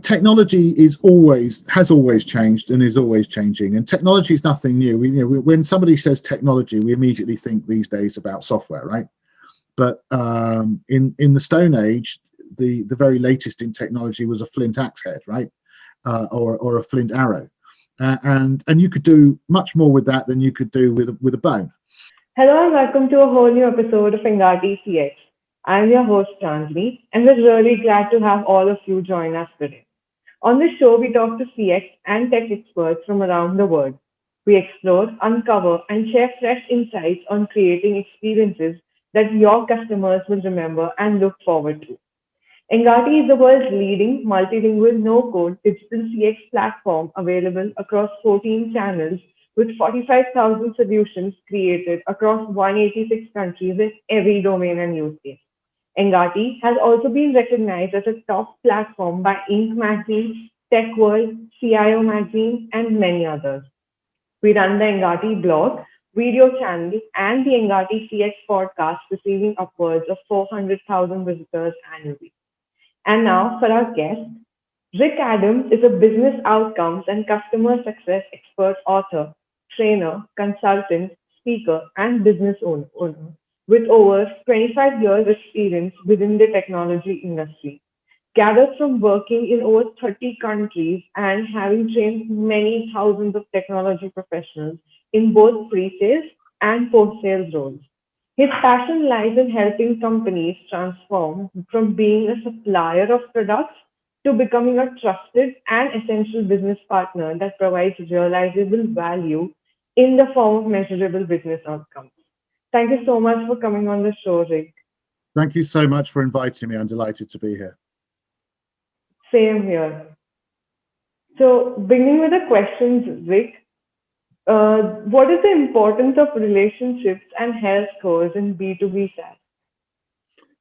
Technology has always changed and is always changing, and technology is nothing new. When somebody says technology, we immediately think these days about software, right? But in the Stone Age, the very latest in technology was a flint axe head, right? Or a flint arrow, and you could do much more with that than you could do with a bone. Hello and welcome to a whole new episode of Engati CX. I'm your host Chandni, and we're really glad to have all of you join us today. On this show, we talk to CX and tech experts from around the world. We explore, uncover, and share fresh insights on creating experiences that your customers will remember and look forward to. Engati is the world's leading multilingual no-code digital CX platform available across 14 channels with 45,000 solutions created across 186 countries in every domain and use case. Engati has also been recognized as a top platform by Inc. magazine, Tech World, CIO magazine, and many others. We run the Engati blog, video channel, and the Engati CX podcast, receiving upwards of 400,000 visitors annually. And now for our guest, Rick Adams is a business outcomes and customer success expert author, trainer, consultant, speaker, and business owner with over 25 years experience within the technology industry. Gathered from working in over 30 countries and having trained many thousands of technology professionals in both pre-sales and post-sales roles. His passion lies in helping companies transform from being a supplier of products to becoming a trusted and essential business partner that provides realizable value in the form of measurable business outcomes. Thank you so much for coming on the show, Rick. Thank you so much for inviting me. I'm delighted to be here. Same here. So, beginning with the questions, Rick, what is the importance of relationships and health scores in B2B SaaS?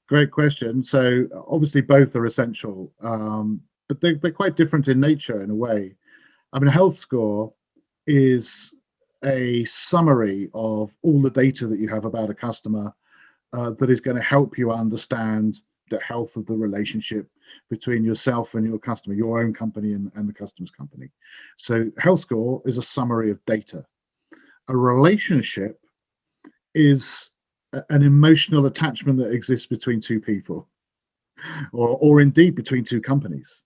Great question. So obviously both are essential, but they're quite different in nature in a way. I mean, a health score is a summary of all the data that you have about a customer that is going to help you understand the health of the relationship between yourself and your customer, your own company and the customer's company. So health score is a summary of data. A relationship is an emotional attachment that exists between two people, or indeed between two companies,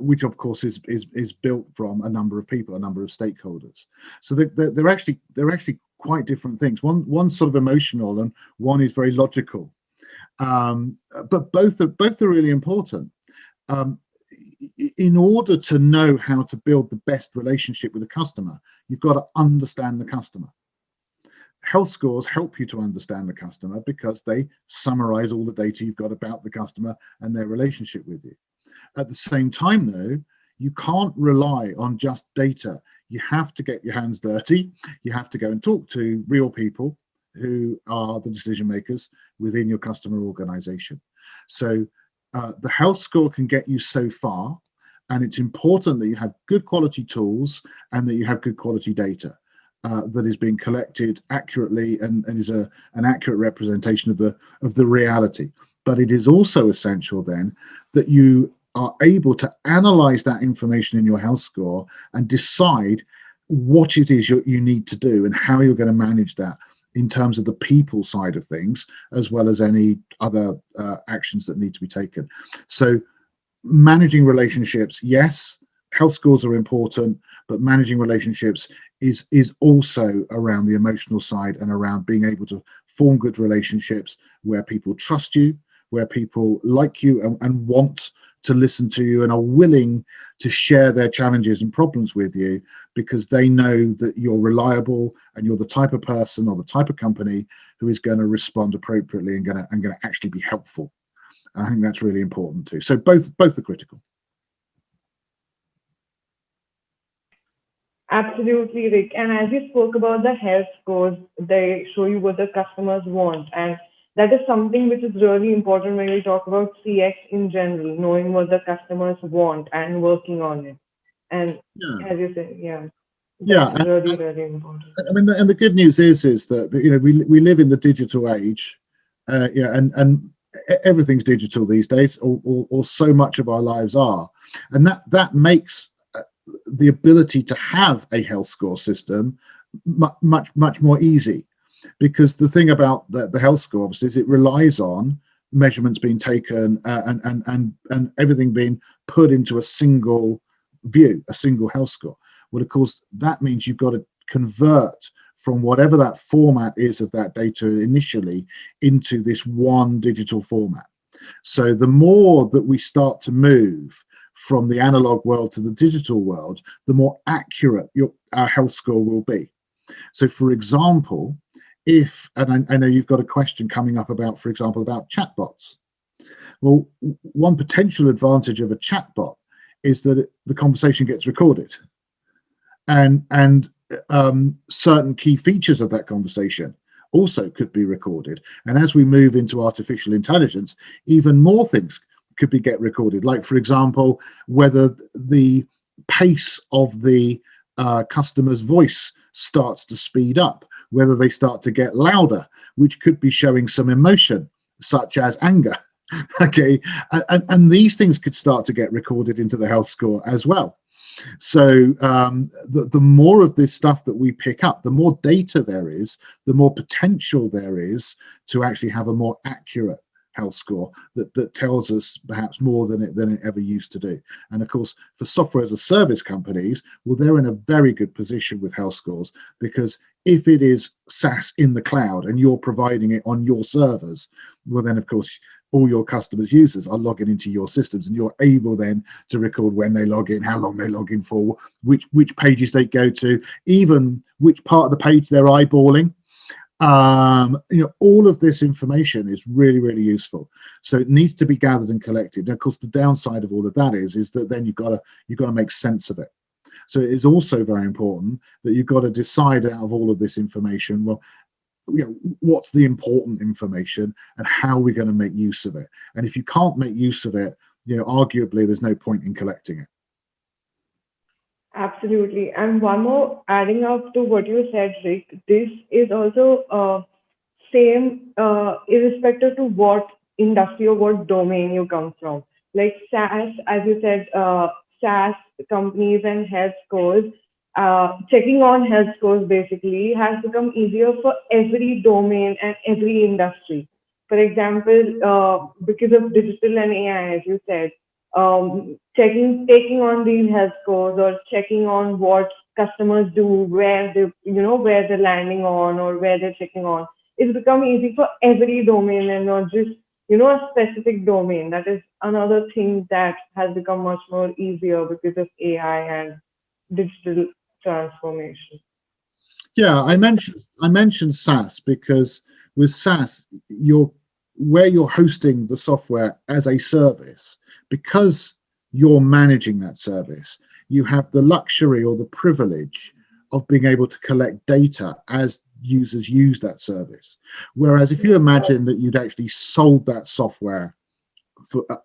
which of course is built from a number of people, a number of stakeholders. So they're actually quite different things. One's sort of emotional and one is very logical, but both are really important. In order to know how to build the best relationship with a customer, you've got to understand the customer. Health scores help you to understand the customer because they summarize all the data you've got about the customer and their relationship with you. At the same time, though, you can't rely on just data. You have to get your hands dirty. You have to go and talk to real people who are the decision makers within your customer organization. So the health score can get you so far, and it's important that you have good quality tools and that you have good quality data that is being collected accurately and is an accurate representation of the reality. But it is also essential then that you are able to analyze that information in your health score and decide what it is you need to do and how you're going to manage that in terms of the people side of things, as well as any other actions that need to be taken. So managing relationships, yes, health scores are important, but managing relationships is also around the emotional side and around being able to form good relationships where people trust you, where people like you and want to listen to you and are willing to share their challenges and problems with you because they know that you're reliable and you're the type of person or the type of company who is going to respond appropriately and going to actually be helpful. I think that's really important too. So both are critical. Absolutely, Rick. And as you spoke about the health scores, they show you what the customers want. And that is something which is really important when we talk about CX in general, knowing what the customers want and working on it. And Yeah, as you said, yeah, yeah. that's really, really important. I mean, and the good news is that we live in the digital age, yeah, and everything's digital these days, or so much of our lives are, and that makes the ability to have a health score system much more easy, because the thing about the health score obviously is it relies on measurements being taken, and everything being put into a single view, a single health score. Well, of course, that means you've got to convert from whatever that format is of that data initially into this one digital format. So the more that we start to move from the analog world to the digital world, the more accurate our health score will be. So, for example, and I know you've got a question coming up about, for example, about chatbots. Well, one potential advantage of a chatbot is that the conversation gets recorded, and certain key features of that conversation also could be recorded. And as we move into artificial intelligence, even more things could get recorded. Like, for example, whether the pace of the customer's voice starts to speed up, whether they start to get louder, which could be showing some emotion, such as anger. Okay, and these things could start to get recorded into the health score as well. So the more of this stuff that we pick up, the more data there is, the more potential there is to actually have a more accurate health score that tells us perhaps more than it ever used to do. And of course, for software as a service companies, well, they're in a very good position with health scores, because if it is SaaS in the cloud and you're providing it on your servers, well, then of course all your customers' users are logging into your systems, and you're able then to record when they log in, how long they log in for, which pages they go to, even which part of the page they're eyeballing. All of this information is really, really useful. So it needs to be gathered and collected. And of course, the downside of all of that is that then you've got to make sense of it. So it is also very important that you've got to decide out of all of this information, well, what's the important information and how are we going to make use of it? And if you can't make use of it, arguably there's no point in collecting it. Absolutely. And one more, adding up to what you said, Rick, this is also same irrespective to what industry or what domain you come from. Like SaaS, as you said, SaaS companies and health scores, checking on health scores basically has become easier for every domain and every industry. For example, because of digital and AI, as you said, taking on these health scores or checking on what customers do, where where they're landing on or where they're checking on, it's become easy for every domain and not just a specific domain. That is another thing that has become much more easier because of AI and digital transformation. Yeah, I mentioned SaaS because with SaaS, where you're hosting the software as a service, because you're managing that service, you have the luxury or the privilege of being able to collect data as users use that service. Whereas if you imagine that you'd actually sold that software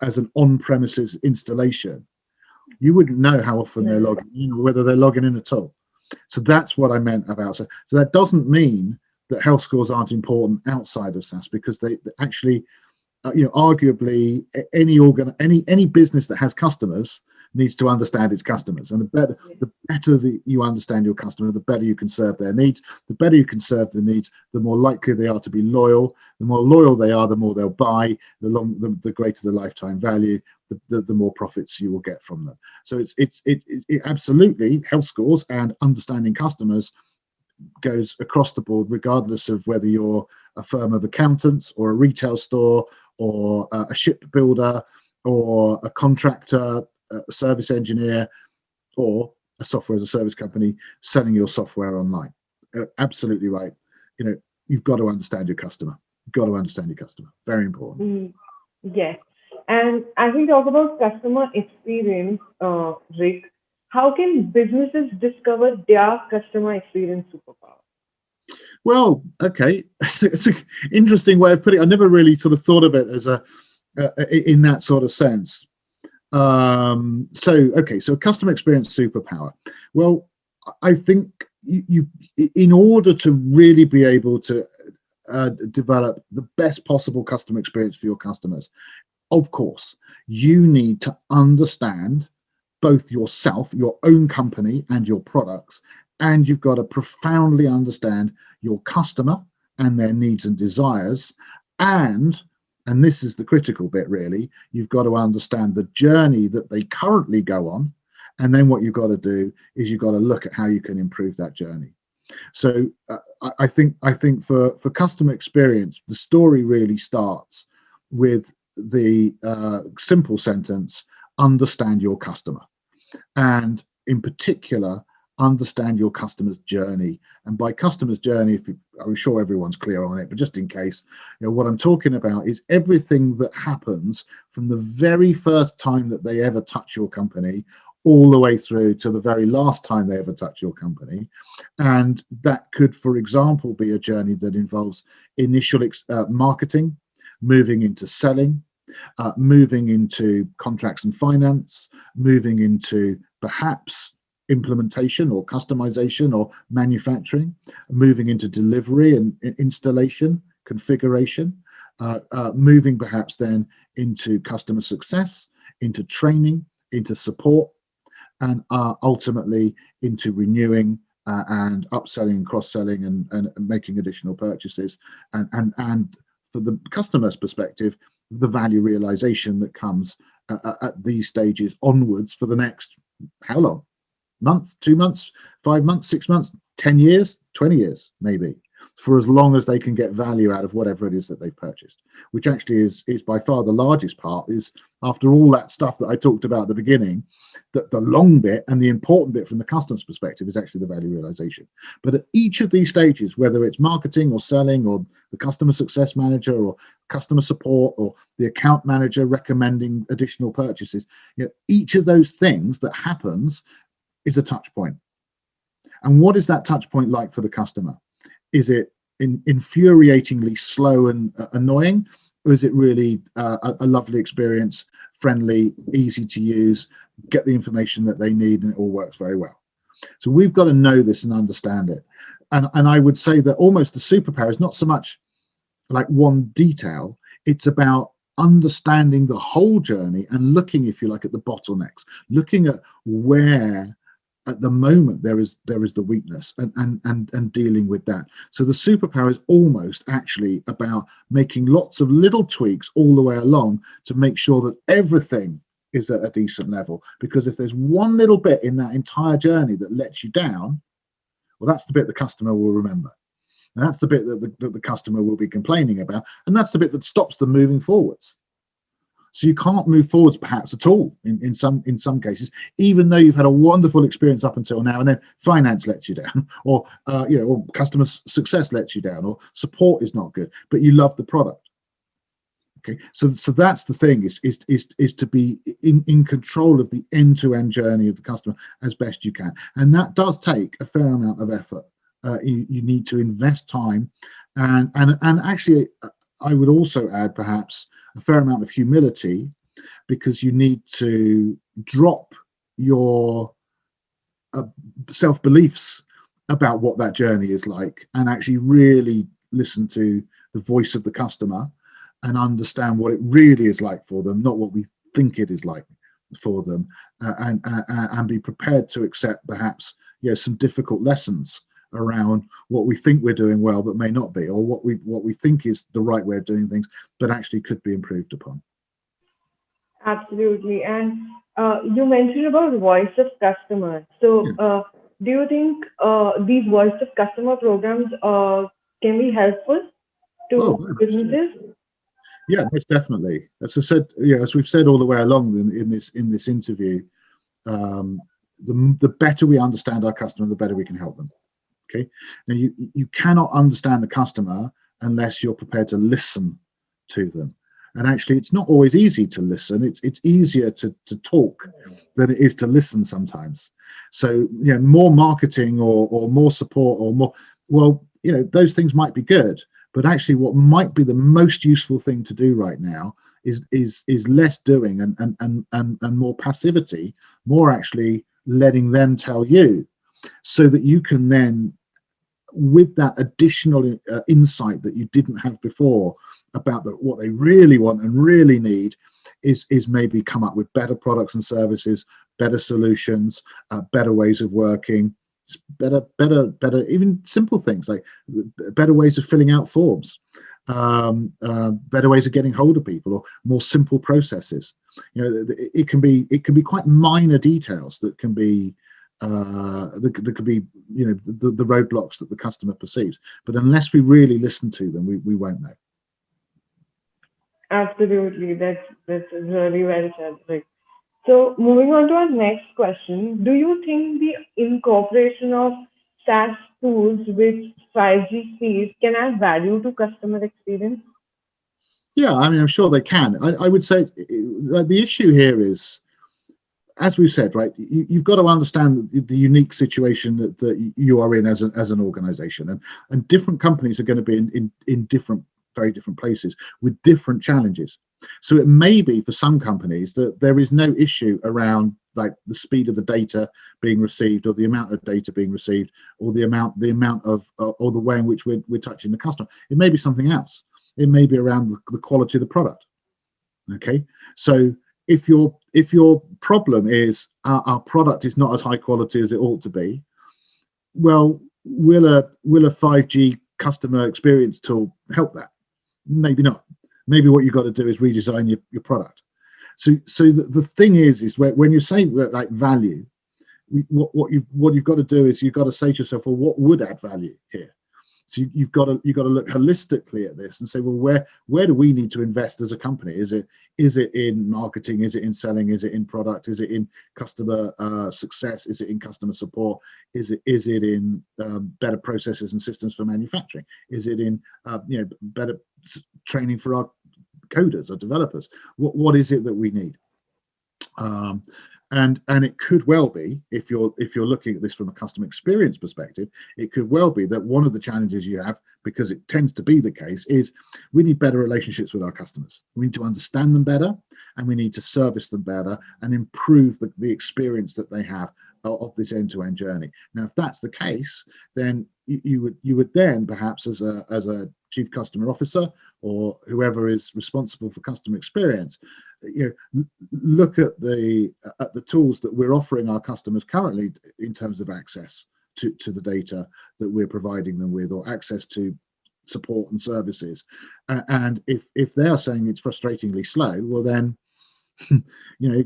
as an on-premises installation, you wouldn't know how often they're logging in or whether they're logging in at all. So that's what I meant about. So that doesn't mean that health scores aren't important outside of SaaS, because they actually, arguably any business that has customers needs to understand its customers, and the better that you understand your customer, the better you can serve their needs. The better you can serve the needs, the more likely they are to be loyal. The more loyal they are, the more they'll buy. The greater the lifetime value, the more profits you will get from them. So it absolutely, health scores and understanding customers goes across the board, regardless of whether you're a firm of accountants or a retail store or a shipbuilder or a contractor, a service engineer, or a software as a service company selling your software online. Absolutely right. You've got to understand your customer. Very important. Yes. And as we talk about customer experience, Rick, how can businesses discover their customer experience superpower? Well, okay, it's an interesting way of putting it. I never really sort of thought of it as in that sort of sense. So customer experience superpower. Well, I think you in order to really be able to develop the best possible customer experience for your customers, of course, you need to understand both yourself, your own company, and your products, and you've got to profoundly understand your customer and their needs and desires, and this is the critical bit really, you've got to understand the journey that they currently go on, and then what you've got to do is you've got to look at how you can improve that journey. So I think for customer experience, the story really starts with the simple sentence: understand your customer, and in particular, understand your customer's journey. And by customer's journey, I'm sure everyone's clear on it, but just in case, what I'm talking about is everything that happens from the very first time that they ever touch your company all the way through to the very last time they ever touch your company. And that could, for example, be a journey that involves initial marketing, moving into selling, moving into contracts and finance, moving into perhaps implementation or customization or manufacturing, moving into delivery and installation, configuration, moving perhaps then into customer success, into training, into support, and ultimately into renewing and upselling and cross-selling and making additional purchases, and for the customer's perspective, the value realization that comes at these stages onwards for the next, how long? Month, 2 months, 5 months, 6 months, 10 years, 20 years, maybe, for as long as they can get value out of whatever it is that they've purchased, which actually is by far the largest part. Is after all that stuff that I talked about at the beginning, that the long bit and the important bit from the customer's perspective is actually the value realization. But at each of these stages, whether it's marketing or selling or the customer success manager or customer support or the account manager recommending additional purchases, each of those things that happens is a touch point. And what is that touch point like for the customer? Is it infuriatingly slow and annoying, or is it really a lovely experience, friendly, easy to use, get the information that they need, and it all works very well? So we've got to know this and understand it. And I would say that almost the superpower is not so much like one detail, it's about understanding the whole journey and looking, if you like, at the bottlenecks, looking at where at the moment there is the weakness, and dealing with that. So the superpower is almost actually about making lots of little tweaks all the way along to make sure that everything is at a decent level. Because if there's one little bit in that entire journey that lets you down, well, that's the bit the customer will remember. And that's the bit that the customer will be complaining about. And that's the bit that stops them moving forwards. So you can't move forwards perhaps at all in some cases, even though you've had a wonderful experience up until now, and then finance lets you down, or or customer success lets you down, or support is not good, but you love the product. Okay, so that's the thing, is to be in control of the end-to-end journey of the customer as best you can, and that does take a fair amount of effort. You need to invest time, and actually, I would also add perhaps a fair amount of humility, because you need to drop your self-beliefs about what that journey is like, and actually really listen to the voice of the customer and understand what it really is like for them, not what we think it is like for them, and be prepared to accept perhaps some difficult lessons around what we think we're doing well but may not be, or what we think is the right way of doing things but actually could be improved upon. Absolutely. And you mentioned about voice of customer. So do you think these voice of customer programs can be helpful to businesses? Yeah, most definitely. As I said, as we've said all the way along in this interview, the better we understand our customer, the better we can help them. Okay. Now you cannot understand the customer unless you're prepared to listen to them. And actually, it's not always easy to listen. It's easier to talk than it is to listen sometimes. So more marketing or more support or more, well, those things might be good, but actually what might be the most useful thing to do right now is less doing and more passivity, more actually letting them tell you, so that you can then with that additional insight that you didn't have before about what they really want and really need, is maybe come up with better products and services, better solutions, better ways of working, better, even simple things like better ways of filling out forms, better ways of getting hold of people, or more simple processes. It can be quite minor details that can be that could be the roadblocks that the customer perceives. But unless we really listen to them, we won't know. Absolutely, that's really well said. Like, so moving on to our next question, do you think the incorporation of SaaS tools with 5G speed can add value to customer experience? Yeah, I mean, I'm sure they can. I would say the issue here is, as we've said, right, you've got to understand the unique situation that you are in as an organization, and different companies are going to be in very different places with different challenges. So it may be for some companies that there is no issue around like the speed of the data being received, or the amount of data being received, or the amount of or the way in which we're touching the customer. It may be something else. It may be around the quality of the product. Okay, so if your problem is our product is not as high quality as it ought to be, well, will a 5G customer experience tool help that? Maybe not. Maybe what you've got to do is redesign your product. So the thing is when you're saying like value, what you've got to do is you've got to say to yourself, well, what would add value here? So you've got to look holistically at this and say, well, where do we need to invest as a company? Is it in marketing? Is it in selling? Is it in product? Is it in customer success? Is it in customer support? Is it in better processes and systems for manufacturing? Is it in better training for our coders or developers? What is it that we need? And it could well be, if you're looking at this from a customer experience perspective, it could well be that one of the challenges you have, because it tends to be the case, is we need better relationships with our customers. We need to understand them better, and we need to service them better and improve the experience that they have of this end-to-end journey. Now, if that's the case, then you would then perhaps, as a chief customer officer or whoever is responsible for customer experience, look at the tools that we're offering our customers currently in terms of access to the data that we're providing them with, or access to support and services. And if they are saying it's frustratingly slow, well then,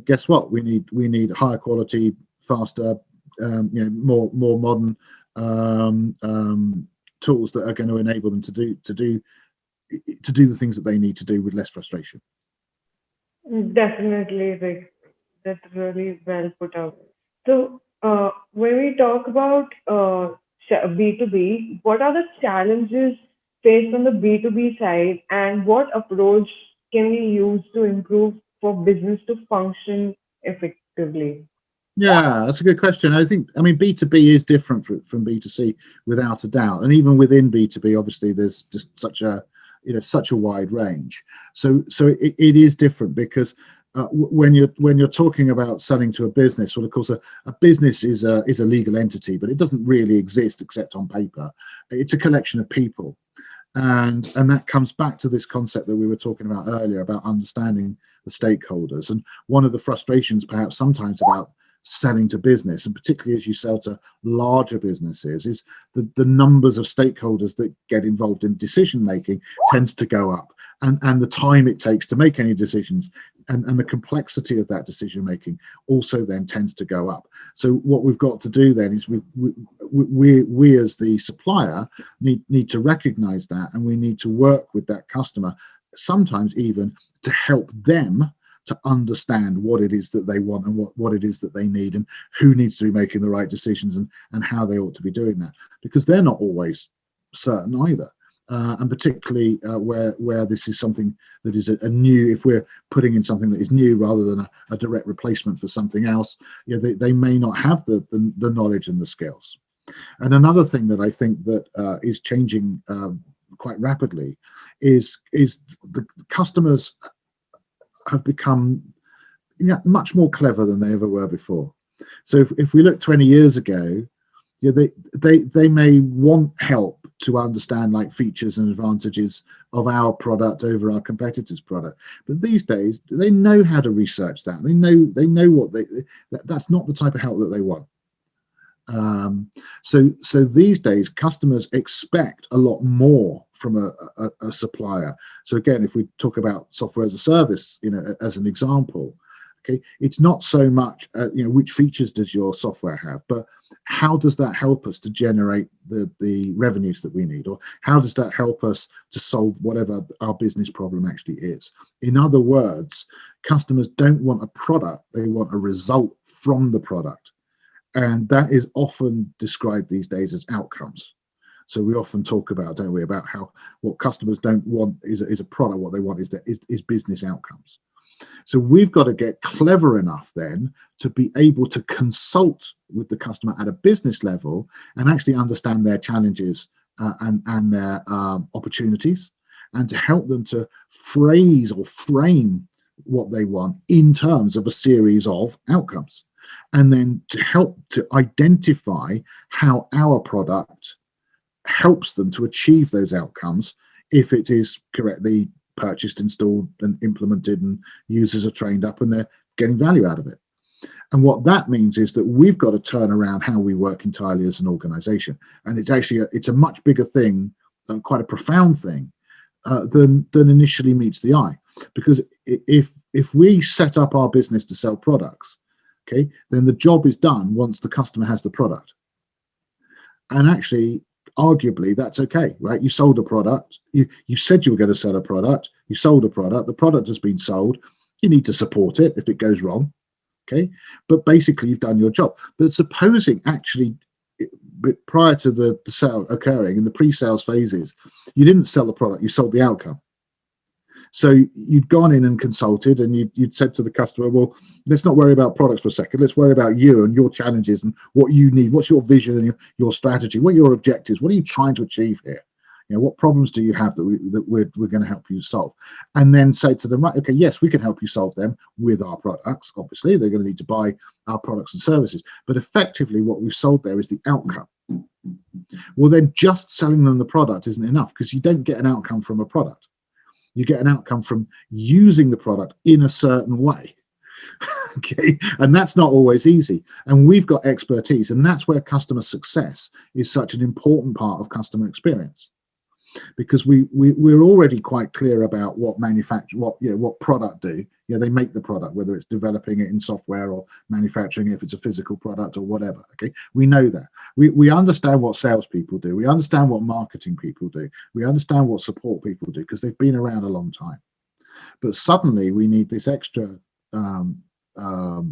guess what? We need higher quality, faster, more modern tools that are going to enable them to do the things that they need to do with less frustration. Definitely, like, that's really well put out. So, when we talk about B2B, what are the challenges faced on the B2B side, and what approach can we use to improve for business to function effectively? Yeah, that's a good question. I mean, B2B is different from B2C without a doubt. And even within B2B, obviously, there's just such a wide range. So it is different, because when you're talking about selling to a business, well, of course, a business is a legal entity, but it doesn't really exist except on paper. It's a collection of people. And that comes back to this concept that we were talking about earlier, about understanding the stakeholders. And one of the frustrations perhaps sometimes about selling to business, and particularly as you sell to larger businesses, is the numbers of stakeholders that get involved in decision making tends to go up, and the time it takes to make any decisions and the complexity of that decision making also then tends to go up. So what we've got to do then is we as the supplier need to recognize that, and we need to work with that customer, sometimes even to help them to understand what it is that they want, and what it is that they need, and who needs to be making the right decisions, and how they ought to be doing that, because they're not always certain either. And particularly where this is something that is a new, if we're putting in something that is new rather than a direct replacement for something else, they may not have the knowledge and the skills. And another thing that I think that is changing quite rapidly is the customers have become much more clever than they ever were before. So if we look 20 years ago, Yeah, they may want help to understand like features and advantages of our product over our competitors' product, but these days they know how to research that. They know what that's not the type of help that they want. So these days customers expect a lot more from a supplier. So again, if we talk about software as a service, as an example, okay, it's not so much which features does your software have, but how does that help us to generate the revenues that we need, or how does that help us to solve whatever our business problem actually is. In other words, customers don't want a product, they want a result from the product. And that is often described these days as outcomes. So we often talk about, don't we, about how what customers don't want is a product. What they want is business outcomes. So we've got to get clever enough then to be able to consult with the customer at a business level and actually understand their challenges and their opportunities, and to help them to phrase or frame what they want in terms of a series of outcomes. And then to help to identify how our product helps them to achieve those outcomes if it is correctly purchased, installed, and implemented, and users are trained up and they're getting value out of it. And what that means is that we've got to turn around how we work entirely as an organization. And it's actually it's a much bigger thing, quite a profound thing, than initially meets the eye. Because if we set up our business to sell products, okay, then the job is done once the customer has the product. And actually, arguably, that's okay, right? You sold a product. You said you were going to sell a product. You sold a product. The product has been sold. You need to support it if it goes wrong, okay? But basically, you've done your job. But supposing actually, prior to the sale occurring in the pre-sales phases, you didn't sell the product. You sold the outcome. So you'd gone in and consulted, and you'd said to the customer, well, let's not worry about products for a second. Let's worry about you and your challenges and what you need. What's your vision and your strategy? What are your objectives? What are you trying to achieve here? What problems do you have that we're going to help you solve? And then say to them, right, okay, yes, we can help you solve them with our products. Obviously, they're going to need to buy our products and services. But effectively, what we've sold there is the outcome. Well, then just selling them the product isn't enough, because you don't get an outcome from a product. You get an outcome from using the product in a certain way. Okay, and that's not always easy. And we've got expertise, and that's where customer success is such an important part of customer experience, because we're already quite clear about what what product do. They make the product, whether it's developing it in software or manufacturing it, if it's a physical product or whatever. Okay, we know that. We understand what salespeople do. We understand what marketing people do. We understand what support people do, because they've been around a long time. But suddenly we need this extra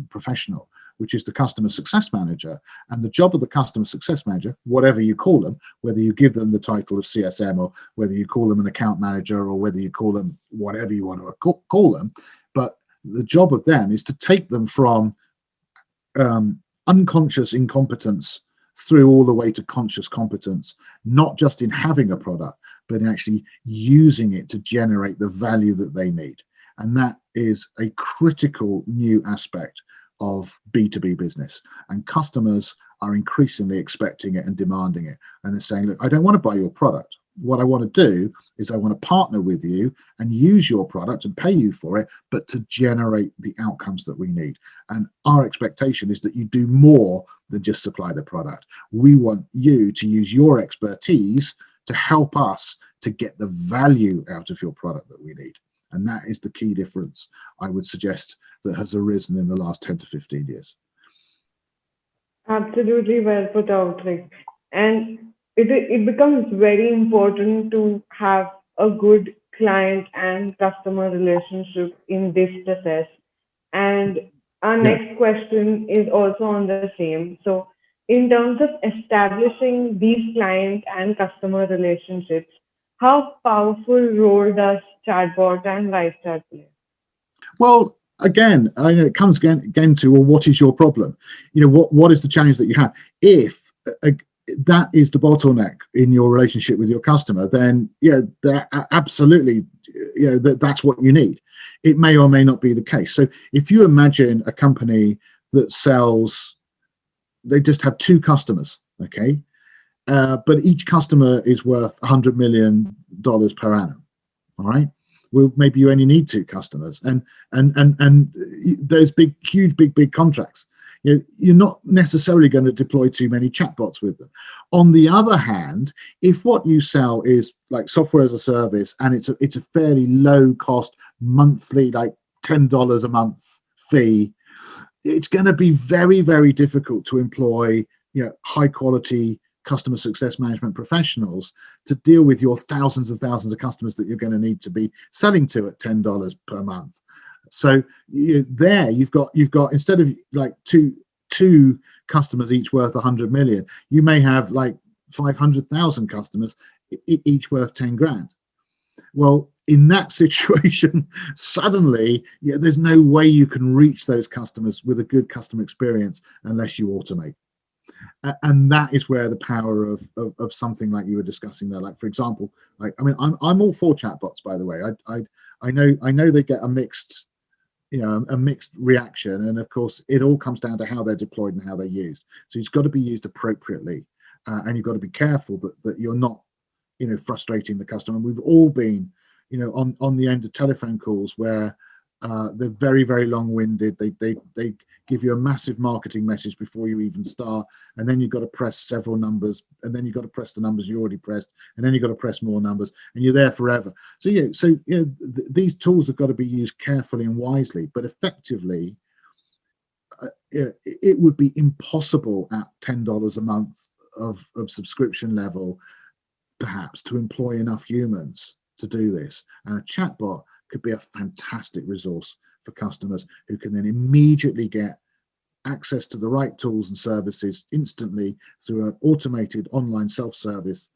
professional, which is the customer success manager. And the job of the customer success manager, whatever you call them, whether you give them the title of CSM, or whether you call them an account manager, or whether you call them whatever you want to call them, but the job of them is to take them from unconscious incompetence through all the way to conscious competence, not just in having a product, but in actually using it to generate the value that they need. And that is a critical new aspect of B2B business, and customers are increasingly expecting it and demanding it. And they're saying, look, I don't want to buy your product. What I want to do is I want to partner with you and use your product and pay you for it, but to generate the outcomes that we need. And our expectation is that you do more than just supply the product. We want you to use your expertise to help us to get the value out of your product that we need. And that is the key difference, I would suggest, that has arisen in the last 10 to 15 years. Absolutely well put out, Rick. And it becomes very important to have a good client and customer relationship in this process. And our next question is also on the same. So in terms of establishing these client and customer relationships, how powerful role does chatbot and live chat play? Well, again, it comes again to, well, what is your problem? What is the challenge that you have? If that is the bottleneck in your relationship with your customer, then absolutely, that's what you need. It may or may not be the case. So if you imagine a company that sells, they just have two customers, Okay, but each customer is worth $100 million per annum. All right. Well, maybe you only need 2 customers, and those big contracts. You're not necessarily going to deploy too many chatbots with them. On the other hand, if what you sell is like software as a service, and it's a fairly low cost monthly, like $10 a month fee, it's going to be very, very difficult to employ high quality customer success management professionals to deal with your thousands and thousands of customers that you're going to need to be selling to at $10 per month. So there you've got instead of like two customers each worth 100 million, you may have like 500,000 customers each worth 10 grand. Well, in that situation, suddenly there's no way you can reach those customers with a good customer experience unless you automate. And that is where the power of something like you were discussing there, like for example, like I'm all for chatbots, by the way. I know they get a mixed reaction, and of course it all comes down to how they're deployed and how they're used. So it's got to be used appropriately, and you've got to be careful that you're not frustrating the customer. And we've all been on the end of telephone calls where they're very, very long-winded. They give you a massive marketing message before you even start, and then you've got to press several numbers, and then you've got to press the numbers you already pressed, and then you've got to press more numbers, and you're there forever. So these tools have got to be used carefully and wisely, but effectively it would be impossible at $10 a month of subscription level perhaps to employ enough humans to do this, and a chatbot could be a fantastic resource for customers who can then immediately get access to the right tools and services instantly through an automated online self-service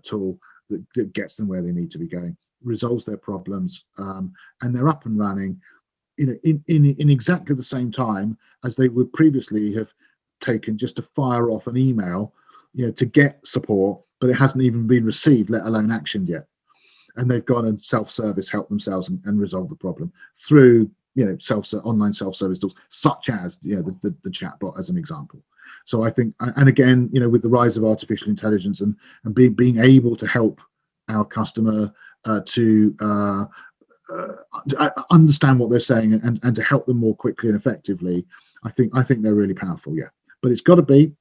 tool that gets them where they need to be going, resolves their problems, and they're up and running in exactly the same time as they would previously have taken just to fire off an email to get support, but it hasn't even been received, let alone actioned yet. And they've gone and self-service, help themselves and resolve the problem through online self-service tools such as the chatbot as an example. So I think, and again, with the rise of artificial intelligence and being able to help our customer to understand what they're saying and to help them more quickly and effectively, I think they're really powerful. Yeah, but it's got to be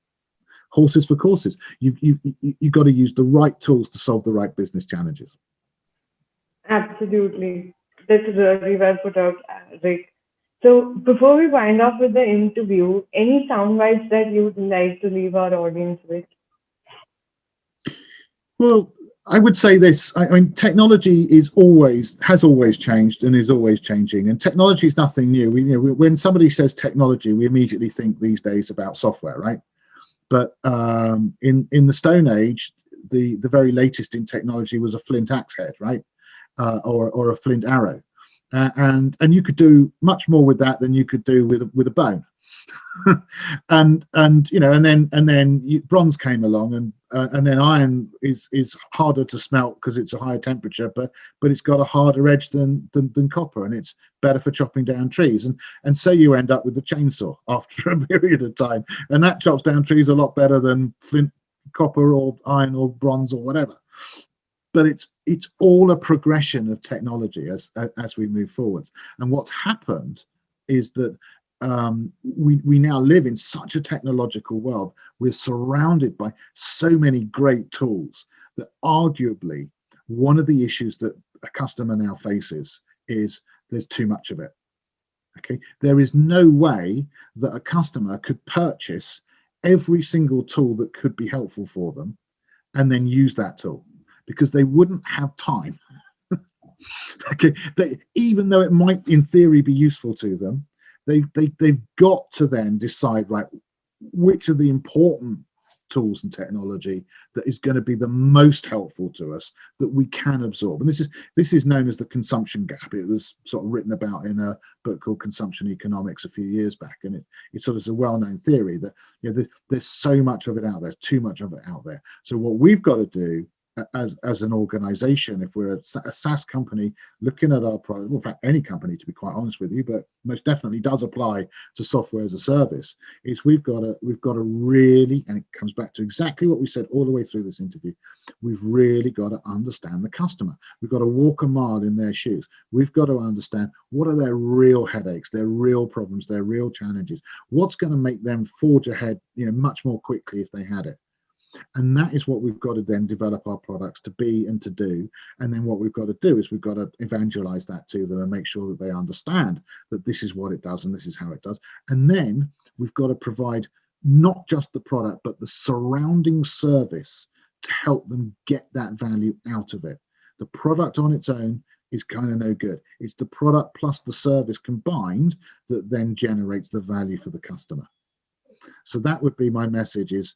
horses for courses. You've got to use the right tools to solve the right business challenges. Absolutely. That's really well put out, Rick. So before we wind up with the interview, any sound bites that you'd like to leave our audience with? Well, I would say this. I mean, technology has always changed and is always changing. And technology is nothing new. When somebody says technology, we immediately think these days about software, right? But in the Stone Age, the very latest in technology was a flint axe head, right? Or a flint arrow, and you could do much more with that than you could do with a bone. and then bronze came along, and then iron is harder to smelt because it's a higher temperature, but it's got a harder edge than copper, and it's better for chopping down trees, and so you end up with the chainsaw after a period of time, and that chops down trees a lot better than flint, copper, or iron, or bronze, or whatever. But it's all a progression of technology as we move forwards. And what's happened is that we now live in such a technological world. We're surrounded by so many great tools that arguably one of the issues that a customer now faces is there's too much of it. Okay, there is no way that a customer could purchase every single tool that could be helpful for them and then use that tool, because they wouldn't have time. Okay, even though it might in theory be useful to them, they've got to then decide, right, which are the important tools and technology that is going to be the most helpful to us that we can absorb. And this is known as the consumption gap. It was sort of written about in a book called Consumption Economics a few years back, and it sort of is a well-known theory that there's so much of it out there, there's too much of it out there. So what we've got to do as an organization, if we're a SaaS company looking at our product, well, in fact, any company, to be quite honest with you, but most definitely does apply to software as a service, is we've got to really, and it comes back to exactly what we said all the way through this interview, we've really got to understand the customer. We've got to walk a mile in their shoes. We've got to understand what are their real headaches, their real problems, their real challenges. What's going to make them forge ahead, much more quickly if they had it. And that is what we've got to then develop our products to be and to do. And then what we've got to do is we've got to evangelize that to them and make sure that they understand that this is what it does and this is how it does. And then we've got to provide not just the product, but the surrounding service to help them get that value out of it. The product on its own is kind of no good. It's the product plus the service combined that then generates the value for the customer. So that would be my message is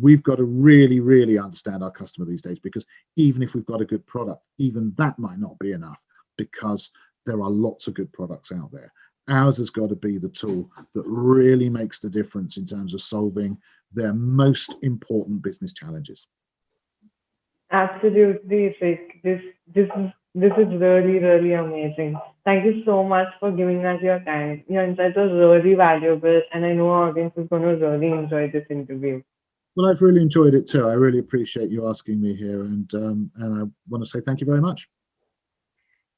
we've got to really, really understand our customer these days, because even if we've got a good product, even that might not be enough, because there are lots of good products out there. Ours has got to be the tool that really makes the difference in terms of solving their most important business challenges. Absolutely, Rick. This is really, really amazing. Thank you so much for giving us your time. Your insights are really valuable, and I know our audience is going to really enjoy this interview. Well, I've really enjoyed it too. I really appreciate you asking me here, and I want to say thank you very much.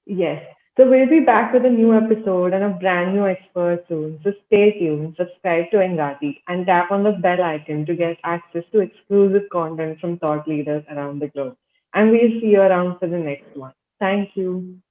Yes. So we'll be back with a new episode and a brand new expert soon. So stay tuned, subscribe to Engati, and tap on the bell icon to get access to exclusive content from thought leaders around the globe. And we'll see you around for the next one. Thank you.